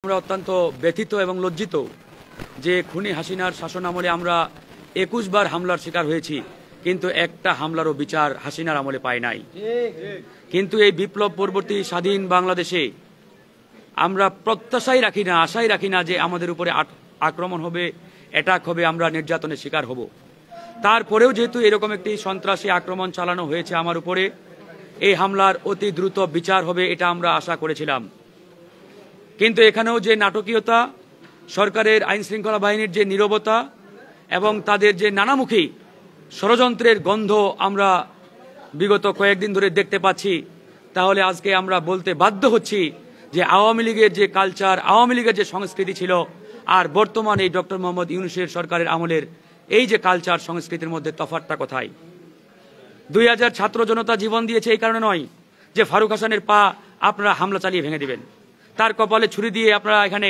আমরা অত্যন্ত ব্যথিত এবং লজ্জিত যে খুনি হাসিনার শাসন আমলে আমরা ২১ বার হামলার শিকার হয়েছি, কিন্তু একটা হামলারও বিচার হাসিনার আমলে পাই নাই। কিন্তু এই বিপ্লব পরবর্তী স্বাধীন বাংলাদেশে আমরা প্রত্যাশাই রাখি না, আশাই রাখি না যে আমাদের উপরে আক্রমণ হবে, অ্যাটাক হবে, আমরা নির্যাতনের শিকার হব। তারপরেও যেহেতু এরকম একটি সন্ত্রাসী আক্রমণ চালানো হয়েছে আমার উপরে, এই হামলার অতি দ্রুত বিচার হবে এটা আমরা আশা করেছিলাম। কিন্তু এখানেও যে নাটকীয়তা, সরকারের আইন শৃঙ্খলা বাহিনীর যে নীরবতা এবং তাদের যে নানামুখী ষড়যন্ত্রের গন্ধ আমরা বিগত কয়েকদিন ধরে দেখতে পাচ্ছি, তাহলে আজকে আমরা বলতে বাধ্য হচ্ছি যে আওয়ামী লীগের যে কালচার, আওয়ামী লীগের যে সংস্কৃতি ছিল আর বর্তমান এই ডক্টর মোহাম্মদ ইউনূসের সরকারের আমলের এই যে কালচার সংস্কৃতির মধ্যে তফাৎটা কোথায়? ২০০০ ছাত্র জনতা জীবন দিয়েছে এই কারণে নয় যে ফারুক হাসানের পা আপনারা হামলা চালিয়ে ভেঙে দিবেন, তার কপালে ছুরি দিয়ে আপনারা এখানে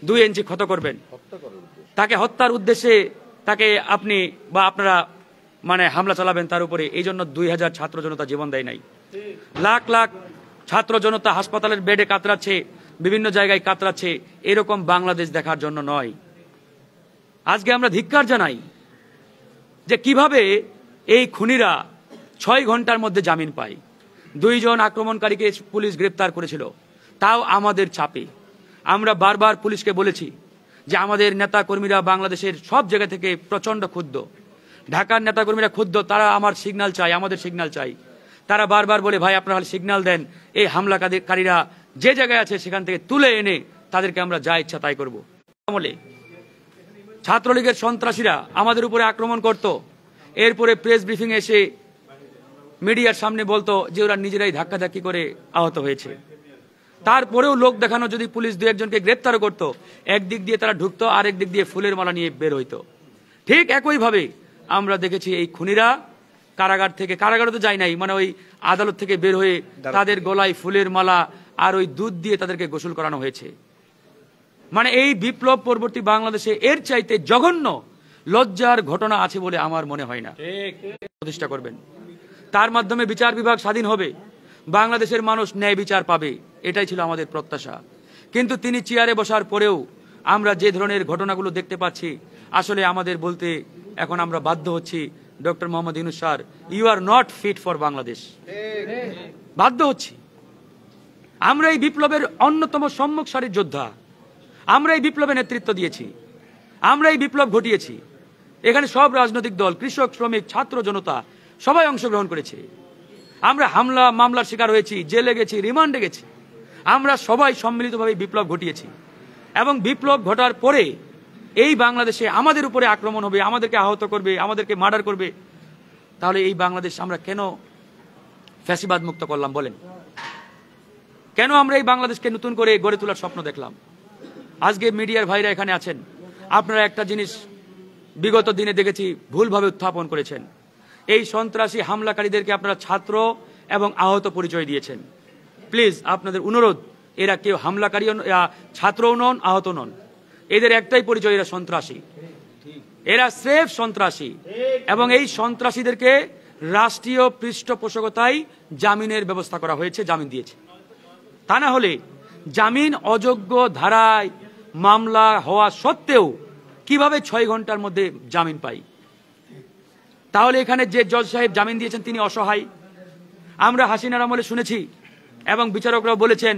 ২ ইঞ্চি ক্ষত করবেন, তাকে হত্যার উদ্দেশ্যে তাকে আপনি বা আপনারা হামলা চালাবেন তার উপরে। এই জন্য ২০০০ ছাত্র জনতা জীবন দেয় নাই। লাখ লাখ ছাত্র জনতা হাসপাতালের বেডে কাতরাচ্ছে, বিভিন্ন জায়গায় কাতরাচ্ছে, এরকম বাংলাদেশ দেখার জন্য নয়। আজকে আমরা ধিক্কার জানাই যে কিভাবে এই খুনিরা ৬ ঘন্টার মধ্যে জামিন পায়। ২ জন আক্রমণকারীকে পুলিশ গ্রেপ্তার করেছিল, তাও আমাদের চাপে। আমরা বারবার পুলিশকে বলেছি যে আমাদের নেতা কর্মীরা বাংলাদেশের সব জায়গা থেকে প্রচন্ড ক্ষুব্ধ। ঢাকার নেতা কর্মীরা ক্ষুব্ধ, তারা আমার সিগন্যাল চাই, আমাদের সিগন্যাল চাই। তারা বারবার বলে ভাই আপনারা সিগন্যাল দেন, এই হামলাকারীরা যে জায়গায় আছে সেখান থেকে তুলে এনে তাদেরকে আমরা যা ইচ্ছা তাই করবো। আমলে ছাত্রলীগের সন্ত্রাসীরা আমাদের উপরে আক্রমণ করত, এরপরে প্রেস ব্রিফিং এসে মিডিয়ার সামনে বলতো যে ওরা নিজেরাই ধাক্কাধাক্কি করে আহত হয়েছে। তারপরেও লোক দেখানো যদি পুলিশ ২-১ জনকে গ্রেপ্তারও করত, একদিক দিয়ে তারা ঢুকতো, আরেক দিক দিয়ে ফুলের মালা নিয়ে বের হইতো। ঠিক একইভাবে আমরা দেখেছি এই খুনিরা কারাগার থেকে, কারাগারে তো যায় নাই, ওই আদালত থেকে বের হয়ে তাদের গলায় ফুলের মালা আর ওই দুধ দিয়ে তাদেরকে গোসল করানো হয়েছে। এই বিপ্লব পরবর্তী বাংলাদেশে এর চাইতে জঘন্য লজ্জার ঘটনা আছে বলে আমার মনে হয় না। প্রতিষ্ঠা করবেন, তার মাধ্যমে বিচার বিভাগ স্বাধীন হবে, বাংলাদেশের মানুষ ন্যায় বিচার পাবে, এটাই ছিল আমাদের প্রত্যাশা। কিন্তু তিনি চেয়ারে বসার পরেও আমরা যে ধরনের ঘটনাগুলো দেখতে পাচ্ছি, আসলে আমাদের বলতে এখন আমরা বাধ্য হচ্ছি doctor Mohammad Yunus sir, you are not fit for Bangladesh. বাধ্য হচ্ছি। আমরা এই বিপ্লবের অন্যতম সম্মুখ সারির যোদ্ধা, আমরা এই বিপ্লবে নেতৃত্ব দিয়েছি, আমরা এই বিপ্লব ঘটিয়েছি। এখানে সব রাজনৈতিক দল, কৃষক, শ্রমিক, ছাত্র জনতা সবাই অংশগ্রহণ করেছে। আমরা মামলার শিকার হয়েছি, জেলে গেছি, রিমান্ডে গেছি, আমরা সবাই সম্মিলিতভাবে বিপ্লব ঘটিয়েছি। এবং বিপ্লব ঘটার পরে এই বাংলাদেশে আমাদের উপরে আক্রমণ হবে, আমাদেরকে আহত করবে, আমাদেরকে মার্ডার করবে, তাহলে এই বাংলাদেশ আমরা কেন ফ্যাসিবাদ মুক্ত করলাম বলেন? কেন আমরা এই বাংলাদেশকে নতুন করে গড়ে তোলার স্বপ্ন দেখলাম? আজকে মিডিয়ার ভাইরা এখানে আছেন, আপনারা একটা জিনিস বিগত দিনে দেখেছি ভুলভাবে উত্থাপন করেছেন। এই সন্ত্রাসী হামলাকারীদেরকে আপনারা ছাত্র এবং আহত পরিচয় দিয়েছেন। প্লিজ আপনাদের অনুরোধ, এরা কেউ হামলাকারী, ছাত্রও নন, আহত নন, এদের একটাই পরিচয়, এরা সন্ত্রাসী, এরা স্রেফ সন্ত্রাসী। এবং এই সন্ত্রাসীদেরকে রাষ্ট্রীয় পৃষ্ঠপোষকতায় জামিনের ব্যবস্থা করা হয়েছে, জামিন দিয়েছে। তা না হলে জামিন অযোগ্য ধারায় মামলা হওয়া সত্ত্বেও কিভাবে ৬ ঘন্টার মধ্যে জামিন পাই? তাহলে এখানে যে জজ সাহেব জামিন দিয়েছেন তিনি অসহায়। আমরা হাসিনার আমলে শুনেছি এবং বিচারকরাও বলেছেন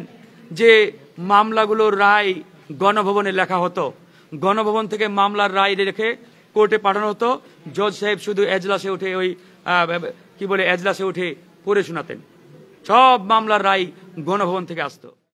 যে মামলাগুলোর রায় গণভবনে লেখা হতো, গণভবন থেকে মামলার রায় রেখে কোর্টে পাঠানো হতো, জজ সাহেব শুধু এজলাসে উঠে এজলাসে উঠে পড়ে শোনাতেন, সব মামলার রায় গণভবন থেকে আসতো।